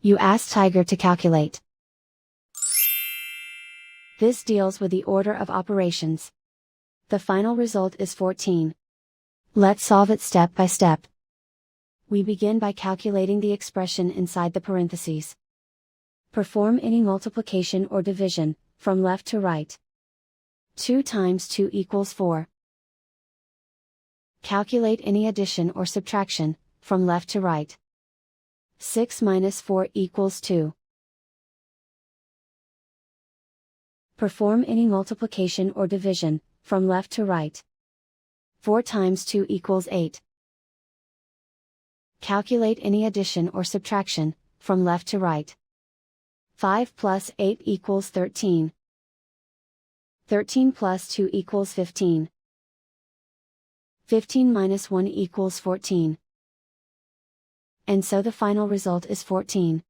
You ask Tiger to calculate. This deals with the order of operations. The final result is 14. Let's solve it step by step. We begin by calculating the expression inside the parentheses. Perform any multiplication or division, from left to right. 2 times 2 equals 4. Calculate any addition or subtraction, from left to right. 6 minus 4 equals 2. Perform any multiplication or division, from left to right. 4 times 2 equals 8. Calculate any addition or subtraction, from left to right. 5 plus 8 equals 13. 13 plus 2 equals 15. 15 minus 1 equals 14. And so the final result is 14.